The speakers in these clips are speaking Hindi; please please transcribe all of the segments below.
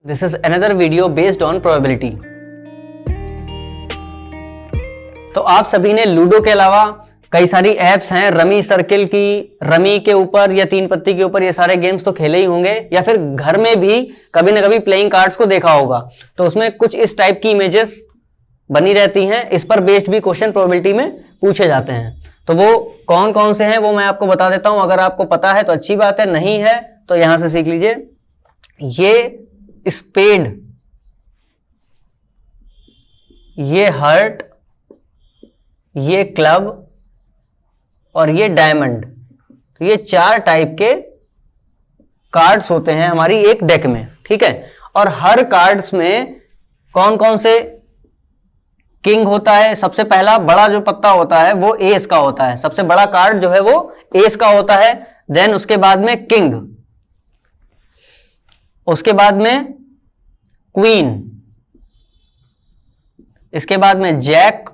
This is another video based on probability. तो आप सभी ने लूडो के अलावा कई सारी एप्स हैं, रमी सर्किल की, रमी के ऊपर या तीन पत्ती के ऊपर, ये सारे गेम्स तो खेले ही होंगे या फिर घर में भी कभी ना कभी प्लेइंग कार्ड्स को देखा होगा। तो उसमें कुछ इस टाइप की इमेजेस बनी रहती हैं, इस पर बेस्ड भी क्वेश्चन प्रोबेबिलिटी में पूछे जाते हैं। तो वो कौन कौन से हैं वो मैं आपको बता देता हूं। अगर आपको पता है तो अच्छी बात है, नहीं है तो यहां से सीख लीजिए। ये स्पेड, ये हर्ट, ये क्लब और ये डायमंड, तो ये चार टाइप के कार्ड्स होते हैं हमारी एक डेक में, ठीक है। और हर कार्ड्स में कौन कौन से किंग होता है। सबसे पहला बड़ा जो पत्ता होता है वो एस का होता है, सबसे बड़ा कार्ड जो है वो एस का होता है। देन उसके बाद में किंग, उसके बाद में क्वीन, इसके बाद में जैक,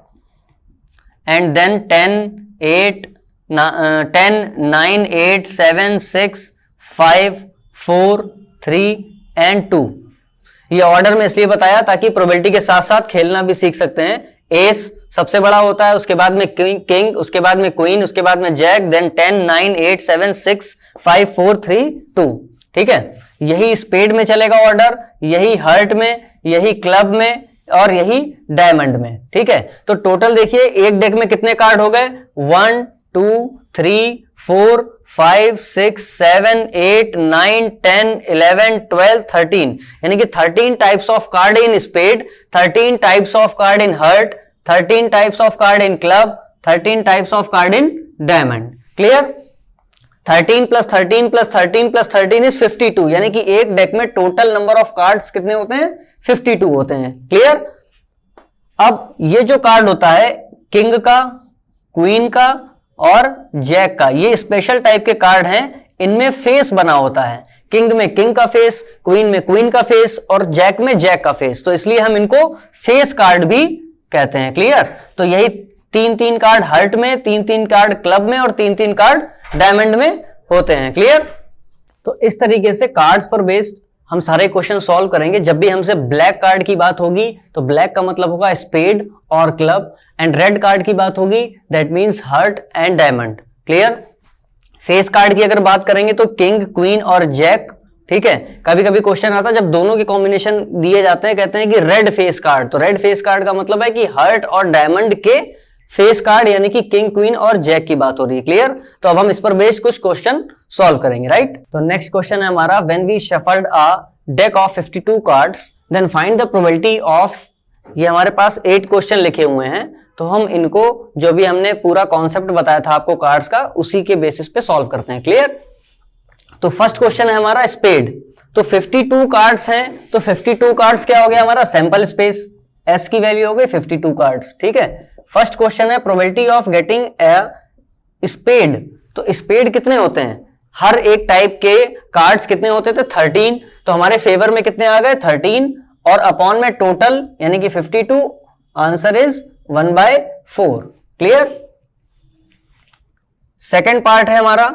एंड देन 10, 9, 8, 7, 6, 5, 4, 3 एंड 2। ये ऑर्डर में इसलिए बताया ताकि प्रोबेबिलिटी के साथ साथ खेलना भी सीख सकते हैं। एस सबसे बड़ा होता है, उसके बाद में किंग, उसके बाद में क्वीन, उसके बाद में जैक, देन 10, 9, 8, 7, 6, 5, 4, 3, 2, ठीक है। यही स्पेड में चलेगा ऑर्डर, यही हर्ट में, यही क्लब में और यही डायमंड में, ठीक है। तो टोटल देखिए एक डेक में कितने कार्ड हो गए, 1, 2, 3, 4, 5, 6, 7, 8, 9, 10, 11, 12, 13, यानी कि 13 types of card in spade, 13 types of card in heart, 13 types of card in club, 13 types of card in diamond. Clear? 13 + 13 + 13 + 13 is 52, यानी कि एक डेक में टोटल नंबर ऑफ कार्ड्स कितने होते हैं, 52 होते हैं। क्लियर? अब ये जो कार्ड होता है किंग का, क्वीन का और जैक का, ये स्पेशल टाइप के कार्ड हैं, इनमें फेस बना होता है। किंग में किंग का फेस, क्वीन में क्वीन का फेस और जैक में जैक का फेस, तो इसलिए हम इनको फेस कार्ड भी कहते हैं। क्लियर? तो यही 3-3 कार्ड हर्ट में, 3-3 कार्ड क्लब में और 3-3 कार्ड डायमंड में होते हैं। क्लियर? तो इस तरीके से कार्ड्स पर बेस्ड हम सारे क्वेश्चन सॉल्व करेंगे। जब भी हमसे ब्लैक कार्ड की बात होगी तो ब्लैक का मतलब होगा स्पेड और क्लब, एंड रेड कार्ड की बात होगी that means heart and diamond. Clear? Face card की अगर बात करेंगे तो किंग, क्वीन और जैक, ठीक है। कभी कभी क्वेश्चन आता है जब दोनों के कॉम्बिनेशन दिए जाते हैं, कहते हैं कि रेड फेस कार्ड, तो रेड फेस कार्ड का मतलब है कि हर्ट और डायमंड के फेस कार्ड, यानी कि किंग, क्वीन और जैक की बात हो रही है। क्लियर? तो अब हम इस पर बेस्ड कुछ क्वेश्चन सॉल्व करेंगे, राइट। तो नेक्स्ट क्वेश्चन है हमारा, when we shuffled a deck of 52 cards then find the probability of, ये हमारे पास 8 क्वेश्चन लिखे हुए हैं, तो हम इनको जो भी हमने पूरा कॉन्सेप्ट बताया था आपको कार्ड्स का, उसी के बेसिस पे सॉल्व करते हैं। क्लियर? तो फर्स्ट क्वेश्चन है हमारा स्पेड, तो 52 कार्ड्स हैं, तो 52 कार्ड्स क्या हो गया हमारा, सैंपल स्पेस, एस की वैल्यू हो गई 52 कार्ड्स, ठीक है। फर्स्ट क्वेश्चन है probability of getting a spade, तो स्पेड कितने होते हैं, हर एक टाइप के कार्ड्स कितने होते थे, 13, तो हमारे फेवर में कितने आ गए, 13, और अपॉन में टोटल यानी कि 52, answer is 1/4। Clear? Second part है हमारा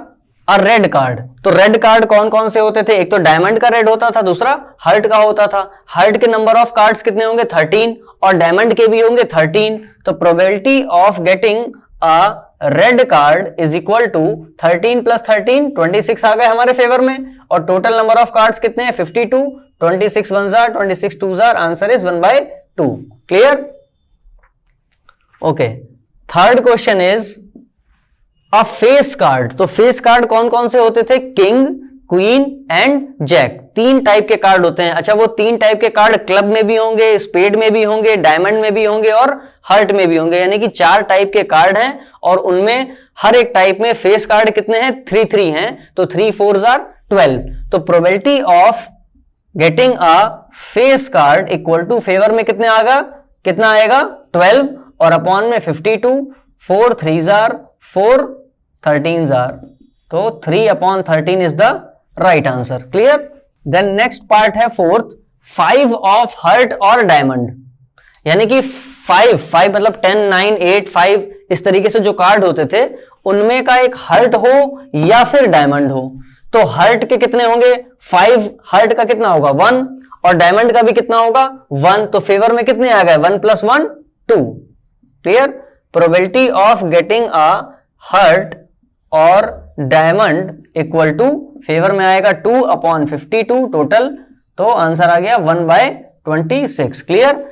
और रेड कार्ड, तो रेड कार्ड कौन कौन से होते थे, एक तो डायमंड का रेड होता था, दूसरा हर्ट का होता था। हर्ट के नंबर ऑफ कार्ड्स कितने होंगे, 13, और डायमंड के भी होंगे 13, तो probability of getting a red card is equal to 13 + 13, 26 आ गए हमारे फेवर में, और टोटल नंबर ऑफ कार्ड्स कितने हैं, 52, 26 1 जार, 26 2 जार, answer is 1/2। Clear? Okay, third question is a face card, तो फेस कार्ड कौन कौन से होते थे, king, queen and jack, 3 type के कार्ड होते हैं। अच्छा, वो 3 टाइप के कार्ड क्लब में भी होंगे, स्पेड में भी होंगे, डायमंड में भी होंगे और हर्ट में भी होंगे, यानी कि 4 टाइप के कार्ड हैं, और उनमें हर एक टाइप में फेस कार्ड कितने हैं, 3 हैं, तो 3 4 जार 12, तो probability of getting a face card equal to favour में कितने आएगा, कितना आएगा 12, और अपॉन में 52, 4 3 जार 4, 13 जार, तो 3/13 is the right answer. Clear? Then next part है फोर्थ, 5 ऑफ हर्ट और डायमंड, यानी कि 5 मतलब 10, 9, 8, 5 इस तरीके से जो कार्ड होते थे उनमें का एक हर्ट हो या फिर डायमंड हो। तो हर्ट के कितने होंगे, 5 हर्ट का कितना होगा 1, और डायमंड का भी कितना होगा 1, तो फेवर में कितने आ गए 1 + 1 2। Clear. Probability of getting a heart और डायमंड इक्वल टू फेवर में आएगा 2/52 टोटल, तो आंसर आ गया 1/26। क्लियर।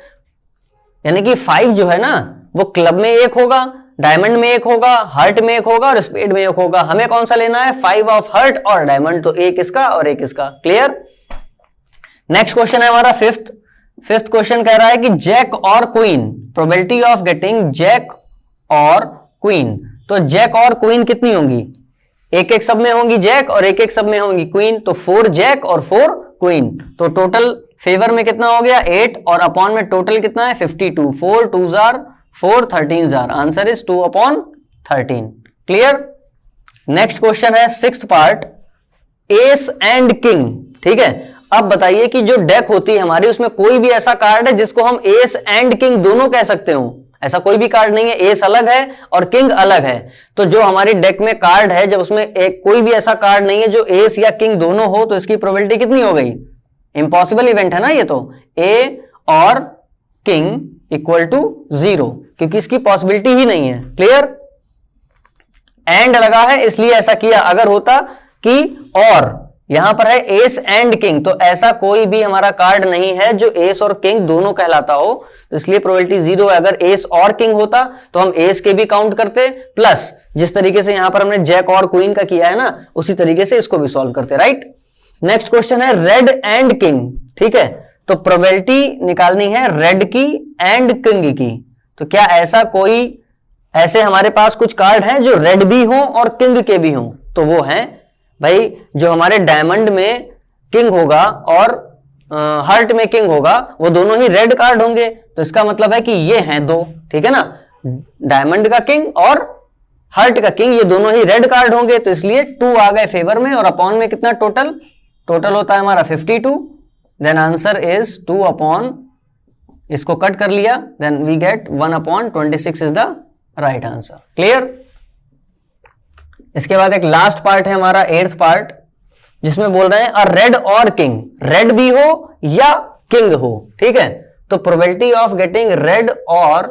यानी कि 5 जो है ना वो क्लब में 1 होगा, डायमंड में 1 होगा, हर्ट में 1 होगा और स्पेड में 1 होगा। हमें कौन सा लेना है 5 ऑफ हर्ट और डायमंड, तो 1 इसका और 1 इसका। क्लियर। नेक्स्ट क्वेश्चन है हमारा फिफ्थ क्वेश्चन कह रहा है कि जैक और queen, probability of getting jack और क्वीन। तो जैक और क्वीन कितनी होंगी, एक सब में होंगी जैक और एक सब में होंगी क्वीन, तो 4 जैक और 4 क्वीन। तो टोटल फेवर में कितना हो गया 8 और अपॉन में टोटल कितना है 52। 4 2 jar 4 13 jar, answer is 2/13। Clear. Next question है 6th part, S and king. ठीक है, अब बताइए कि जो डेक होती है हमारी उसमें कोई भी ऐसा कार्ड है जिसको हम एस एंड किंग दोनों कह सकते हो? ऐसा कोई भी कार्ड नहीं है, एस अलग है और किंग अलग है। तो जो हमारी डेक में कार्ड है जब उसमें एक कोई भी ऐसा कार्ड नहीं है जो एस या किंग दोनों हो, तो इसकी प्रोबेबिलिटी कितनी हो गई, इंपॉसिबल इवेंट है ना ये, तो ए और किंग इक्वल टू 0, क्योंकि इसकी पॉसिबिलिटी ही नहीं है। क्लियर। एंड लगा है इसलिए ऐसा किया, अगर होता कि और यहां पर है एस एंड किंग, तो ऐसा कोई भी हमारा कार्ड नहीं है जो एस और किंग दोनों कहलाता हो, तो इसलिए प्रोबेबिलिटी 0 है। अगर एस और किंग होता तो हम एस के भी काउंट करते, प्लस जिस तरीके से यहां पर हमने जैक और क्वीन का किया है ना उसी तरीके से इसको भी सॉल्व करते। राइट। नेक्स्ट क्वेश्चन है रेड एंड किंग। ठीक है, तो प्रोबेबिलिटी निकालनी है रेड की एंड किंग की। तो क्या ऐसा कोई ऐसे हमारे पास कुछ कार्ड हैं जो रेड भी हो और किंग के भी हो? तो वो है भाई जो हमारे डायमंड में किंग होगा और हर्ट में किंग होगा, वो दोनों ही रेड कार्ड होंगे। तो इसका मतलब है कि ये हैं दो, ठीक है ना, डायमंड का किंग और हर्ट का किंग, ये दोनों ही रेड कार्ड होंगे, तो इसलिए 2 आ गए फेवर में और अपॉन में कितना टोटल होता है हमारा 52। देन आंसर इज 2 इसको कट कर लिया, then we get 1/26 is the right answer. Clear. इसके बाद एक लास्ट पार्ट है हमारा 8th पार्ट, जिसमें बोल रहे हैं अ रेड और किंग, रेड भी हो या किंग हो। ठीक है, तो प्रोबेबिलिटी ऑफ गेटिंग रेड और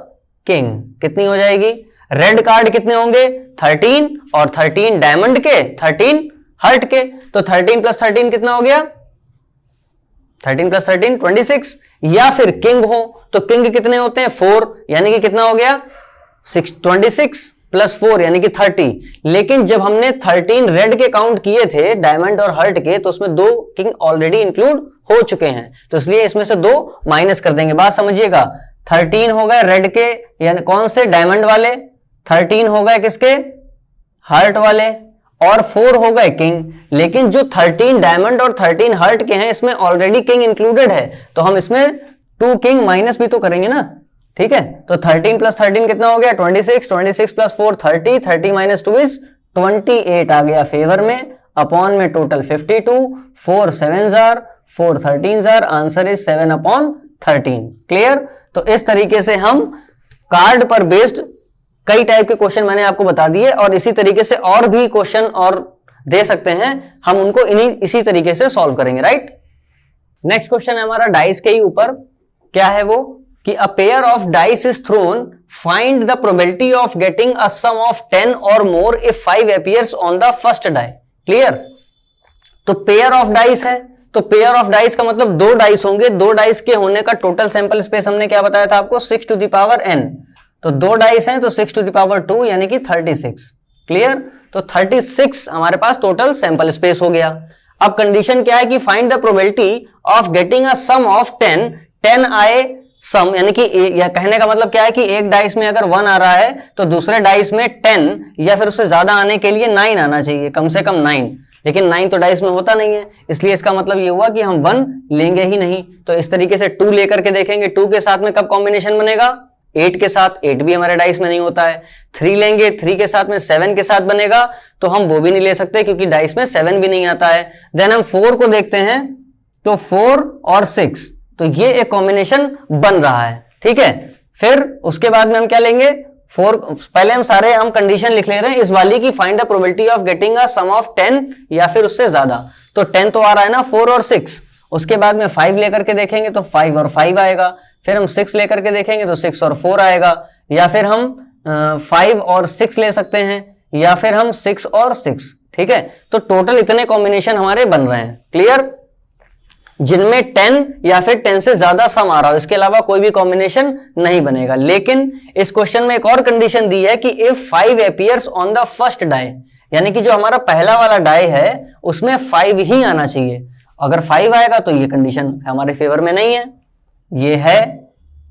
किंग कितनी हो जाएगी, रेड कार्ड कितने होंगे 13 और 13 डायमंड के 13 हर्ट के, तो 13 + 13 कितना हो गया 13 + 13 26। या फिर किंग हो तो किंग कितने होते हैं 4, यानी कि कितना हो गया 26 + 4 यानी कि 30। लेकिन जब हमने 13 रेड के काउंट किए थे डायमंड और हर्ट के, तो उसमें 2 किंग ऑलरेडी इंक्लूड हो चुके हैं, तो इसलिए इसमें से 2 माइनस कर देंगे। बात समझिएगा, 13 हो गए रेड के, यानी कौन से डायमंड वाले, 13 हो गए किसके हर्ट वाले, और 4 हो गए किंग। लेकिन जो 13 डायमंड और 13 हर्ट के हैं इसमें ऑलरेडी किंग इंक्लूडेड है, तो हम इसमें 2 किंग माइनस भी तो करेंगे ना। ठीक है, तो 13 + 13 कितना हो गया 26, 26 + 4 30, 30 - 2 इज 28 आ गया फेवर में, अपॉन में total 52, 4 7 jar 4 13 jar, answer is 7/13। Clear. तो इस तरीके से हम कार्ड पर बेस्ड कई टाइप के क्वेश्चन मैंने आपको बता दिए, और इसी तरीके से और भी क्वेश्चन और दे सकते हैं, हम उनको इसी तरीके से सॉल्व करेंगे। राइट। नेक्स्ट क्वेश्चन है हमारा डाइस के ही ऊपर, क्या है वो कि a pair of dice is thrown, find the probability of getting a sum of 10 or more if 5 appears on the first die। Clear. तो पेयर ऑफ डाइस है, तो पेयर ऑफ डाइस का मतलब 2 डाइस होंगे, 2 डाइस के होने का टोटल सैंपल स्पेस हमने क्या बताया था आपको 6n, तो 2 डाइस हैं तो 6 यानी कि 36। क्लियर। तो 36 हमारे पास टोटल सैंपल स्पेस हो गया। अब कंडीशन क्या है कि find the probability of getting a sum of 10 आए सम, यानी कि यह कहने का मतलब क्या है कि एक डाइस में अगर 1 आ रहा है तो दूसरे डाइस में 10 या फिर उससे ज्यादा आने के लिए 9 आना चाहिए, कम से कम 9, लेकिन 9 तो डाइस में होता नहीं है, इसलिए इसका मतलब ये हुआ कि हम 1 लेंगे ही नहीं। तो इस तरीके से 2 लेकर के देखेंगे, 2 के साथ में कब कॉम्बिनेशन बनेगा 8 के साथ, 8 भी हमारे डाइस में नहीं होता है। 3 लेंगे, 3 के साथ में 7 के साथ बनेगा, तो हम वो भी नहीं ले सकते क्योंकि डाइस में 7 भी नहीं आता है। देन हम 4 को देखते हैं, तो 4 और 6, तो ये एक कॉम्बिनेशन बन रहा है। ठीक है, फिर उसके बाद में हम क्या लेंगे 4, पहले हम कंडीशन लिख ले रहे हैं इस वाली की, find the probability of getting a sum of 10 या फिर उससे ज्यादा। तो 10 तो आ रहा है ना 4 और 6, उसके बाद में 5 लेकर के देखेंगे तो 5 और 5 आएगा, फिर हम 6 लेकर के देखेंगे तो 6 और 4 आएगा, या फिर हम 5 और 6 ले सकते हैं, या फिर हम 6 और 6। ठीक है, तो टोटल इतने कॉम्बिनेशन हमारे बन रहे हैं। क्लियर? जिनमें 10 या फिर 10 से ज्यादा सम आ रहा हो, इसके अलावा कोई भी कॉम्बिनेशन नहीं बनेगा। लेकिन इस क्वेश्चन में एक और कंडीशन दी है कि if 5 appears on the first die, यानी कि जो हमारा पहला वाला डाई है उसमें 5 ही आना चाहिए। अगर 5 आएगा तो ये कंडीशन हमारे फेवर में नहीं है, ये है,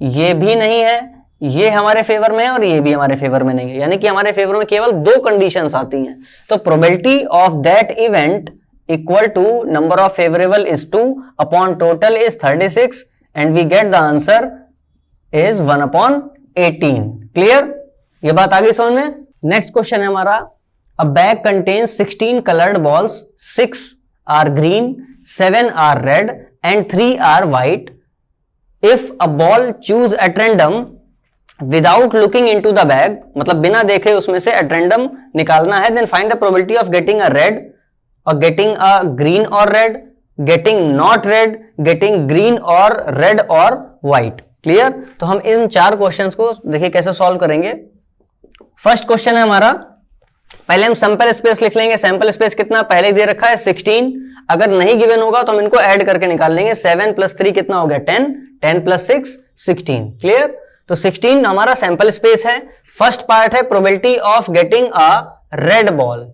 ये भी नहीं है, ये हमारे फेवर में है और ये भी हमारे फेवर में नहीं है, यानी कि हमारे फेवर में केवल 2 कंडीशंस आती हैं। तो probability of that event equal to number of favourable is 2 upon total is 36 and we get the answer is 1/18। Clear? ये बात आ गई समझ में? नेक्स्ट क्वेश्चन है हमारा, a bag contains 16 coloured balls, 6 are green, 7 are red and 3 are white. If a ball choose at random without looking into the bag, मतलब बिना देखे उसमें से एट रैंडम निकालना है, then find the probability of getting a red और गेटिंग अ ग्रीन और red, getting not red, getting green और रेड और व्हाइट। क्लियर? तो हम इन 4 क्वेश्चंस को देखिए कैसे सॉल्व करेंगे। फर्स्ट क्वेश्चन है हमारा, पहले हम सैंपल स्पेस लिख लेंगे। सैंपल स्पेस कितना पहले दे रखा है 16, अगर नहीं गिवन होगा तो हम इनको ऐड करके निकाल लेंगे। 7 + 3 कितना हो गया 10, 10 + 6 16। क्लियर? तो 16 हमारा सैंपल स्पेस है। फर्स्ट पार्ट है probability of getting a red ball,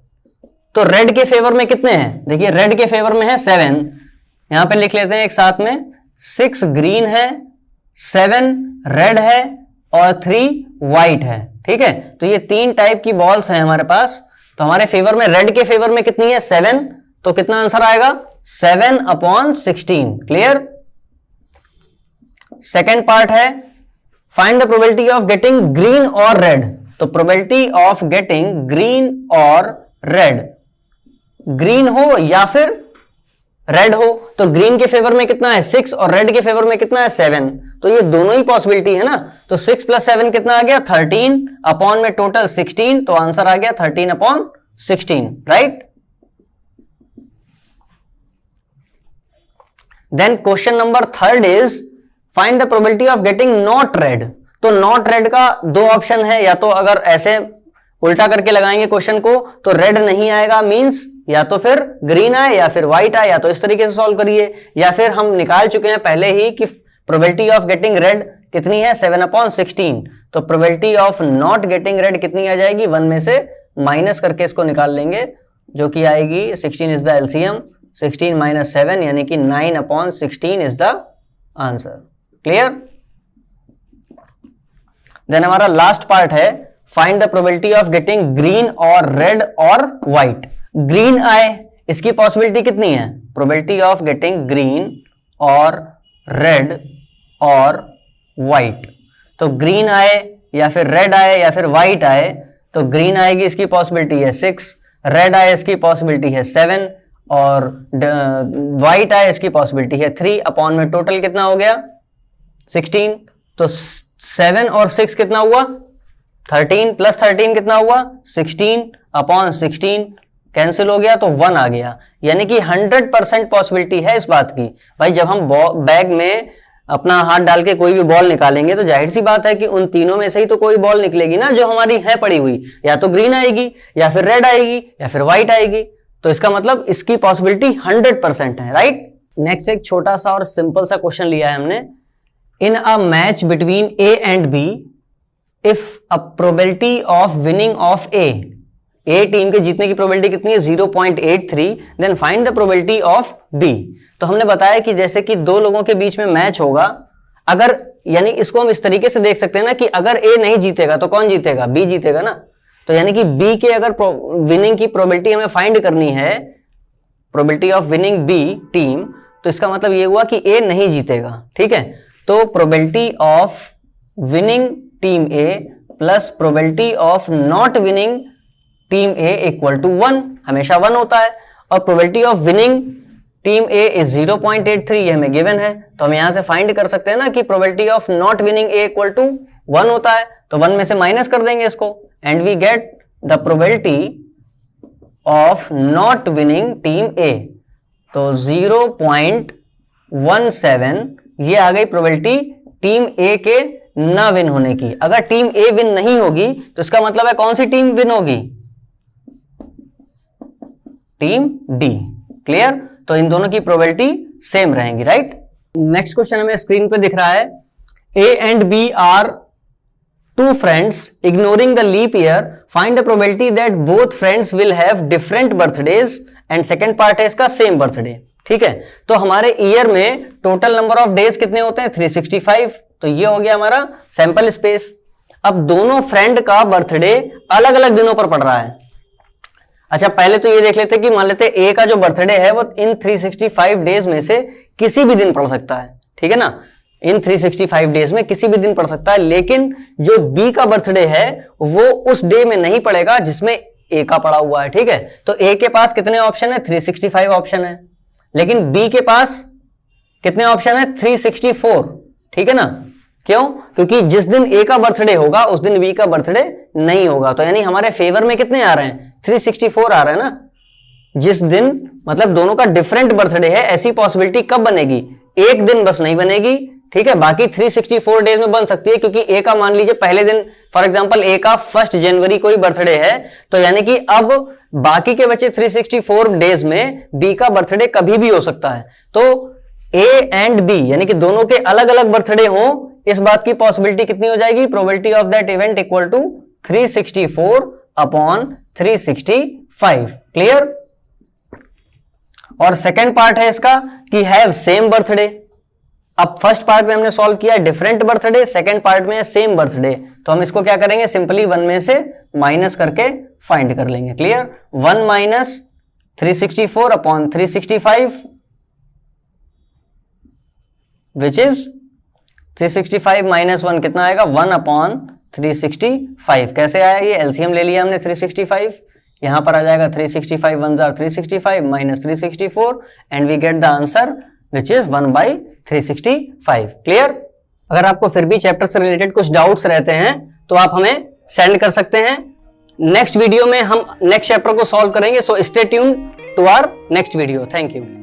तो रेड के फेवर में कितने हैं? देखिए रेड के फेवर में है 7, यहां पे लिख लेते हैं एक साथ में, 6 ग्रीन है, 7 रेड है और 3 व्हाइट है। ठीक है, तो ये 3 टाइप की बॉल्स हैं हमारे पास। तो हमारे फेवर में रेड के फेवर में कितनी है 7, तो कितना आंसर आएगा 7/16। क्लियर? सेकेंड पार्ट है find the probability of getting green और रेड, तो प्रोबेबिलिटी ऑफ गेटिंग ग्रीन और रेड, ग्रीन हो या फिर रेड हो, तो ग्रीन के फेवर में कितना है 6 और रेड के फेवर में कितना है 7, तो ये दोनों ही पॉसिबिलिटी है ना। तो 6 + 7 कितना आ गया 13 अपॉन में टोटल 16, तो आंसर आ गया 13/16। Right? Then question number 3 is find the probability of getting not red. तो नॉट रेड का 2 ऑप्शन है, या तो अगर ऐसे उल्टा करके लगाएंगे क्वेश्चन को तो रेड नहीं आएगा, मींस या तो फिर ग्रीन आए या फिर व्हाइट आए, या तो इस तरीके से सॉल्व करिए, या फिर हम निकाल चुके हैं पहले ही कि प्रोबेबिलिटी ऑफ गेटिंग रेड कितनी है 7/16, तो probability of not getting red कितनी आ जाएगी 1 में से माइनस करके इसको निकाल लेंगे, जो कि आएगी 16 इज द एलसीएम, 16 - 7 यानी कि 9/16 is the answer. Clear? Then हमारा लास्ट पार्ट है find the probability of getting green और रेड और व्हाइट। ग्रीन आए, इसकी पॉसिबिलिटी कितनी है? प्रोबेबिलिटी ऑफ गेटिंग ग्रीन और रेड और व्हाइट, तो ग्रीन आए या फिर रेड आए या फिर व्हाइट आए, तो ग्रीन आएगी इसकी पॉसिबिलिटी है 6, रेड आए इसकी पॉसिबिलिटी है 7 और व्हाइट आए इसकी पॉसिबिलिटी है 3 अपॉन में टोटल कितना हो गया 16। तो 7 और 6 कितना हुआ 13 + 13 कितना हुआ 16/16, कैंसिल हो गया तो 1 आ गया, यानी कि 100% पॉसिबिलिटी है इस बात की। भाई जब हम बैग में अपना हाथ डाल के कोई भी बॉल निकालेंगे तो जाहिर सी बात है कि उन तीनों में से ही तो कोई बॉल निकलेगी ना जो हमारी है पड़ी हुई, या तो ग्रीन आएगी या फिर रेड आएगी या फिर व्हाइट आएगी, तो इसका मतलब इसकी पॉसिबिलिटी 100% है। राइट? नेक्स्ट एक छोटा सा और सिंपल सा क्वेश्चन लिया है हमने, in a match between A and B if a probability of winning of A team के जीतने की प्रोबेबिलिटी कितनी है 0.83, then find the probability of B. तो हमने बताया कि जैसे कि 2 लोगों के बीच में मैच होगा, अगर यानी इसको हम इस तरीके से देख सकते हैं ना कि अगर ए नहीं जीतेगा तो कौन जीतेगा, बी जीतेगा ना। तो यानी कि बी के अगर विनिंग की प्रोबेबिलिटी हमें फाइंड करनी है, probability of winning B team, तो इसका मतलब ये हुआ कि ए नहीं जीतेगा। ठीक है, तो probability of winning team A plus probability of not winning team A equal to 1, हमेशा 1 होता है, और probability of winning team A is 0.83, ये हमें गिवन है, तो हम यहां से फाइंड कर सकते हैं ना कि probability of not winning A equal to 1 होता है, तो 1 में से माइनस कर देंगे इसको, and we get the probability of not winning team A, तो 0.83 17 ये आ गई प्रोबेबिलिटी टीम ए के ना विन होने की। अगर टीम ए विन नहीं होगी तो इसका मतलब है कौन सी टीम विन होगी? Team D. क्लियर? तो इन दोनों की प्रोबेबिलिटी सेम रहेंगी, राइट? नेक्स्ट क्वेश्चन हमें स्क्रीन पे दिख रहा है, A and B are two friends ignoring the leap year, find the probability that both friends will have different birthdays and second part है इसका सेम बर्थडे। ठीक है, तो हमारे ईयर में टोटल नंबर ऑफ डेज कितने होते हैं? 365। तो ये हो गया हमारा सैंपल स्पेस। अब दोनों फ्रेंड का बर्थडे अलग अलग दिनों पर पड़ रहा है। अच्छा, पहले तो ये देख लेते कि मान लेते ए का जो बर्थडे है वो इन 365 डेज में से किसी भी दिन पड़ सकता है। ठीक है ना, इन 365 डेज में किसी भी दिन पड़ सकता है, लेकिन जो बी का बर्थडे है वो उस डे में नहीं पड़ेगा जिसमें ए का पड़ा हुआ है। ठीक है, तो ए के पास कितने ऑप्शन है? 365 ऑप्शन है, लेकिन बी के पास कितने ऑप्शन है? 364। ठीक है ना, क्यों? क्योंकि जिस दिन ए का बर्थडे होगा उस दिन बी का बर्थडे नहीं होगा। तो यानी हमारे फेवर में कितने आ रहे हैं? 364 आ रहे हैं ना। जिस दिन मतलब दोनों का डिफरेंट बर्थडे है, ऐसी पॉसिबिलिटी कब बनेगी? एक दिन बस नहीं बनेगी। ठीक है, बाकी 364 डेज में बन सकती है, क्योंकि ए का मान लीजिए पहले दिन, फॉर एग्जांपल ए का 1 जनवरी को ही बर्थडे है, तो यानी कि अब बाकी के बचे 364 डेज में बी का बर्थडे कभी भी हो सकता है। तो ए एंड बी यानी कि दोनों के अलग अलग बर्थडे हो, इस बात की पॉसिबिलिटी कितनी हो जाएगी? Probability of that event equal to 364 upon 365। Clear? और सेकेंड पार्ट है इसका कि हैव सेम बर्थडे। अब फर्स्ट पार्ट में हमने सॉल्व किया डिफरेंट बर्थडे, सेकेंड पार्ट में है सेम बर्थडे, तो हम इसको क्या करेंगे? सिंपली 1 में से माइनस करके फाइंड कर लेंगे। Clear? 1 minus 364 upon 365 which is 365 minus 1 कितना आएगा? 1 अपॉन 365। कैसे आया ये? एलसीएम ले लिया हमने 365, यहां पर आ जाएगा 365 1 जार 365 minus 364 and we get the answer which is 1/365। Clear? अगर आपको फिर भी चैप्टर से रिलेटेड कुछ डाउट्स रहते हैं तो आप हमें सेंड कर सकते हैं। नेक्स्ट वीडियो में हम नेक्स्ट चैप्टर को सॉल्व करेंगे, so stay tune to our next video. Thank you.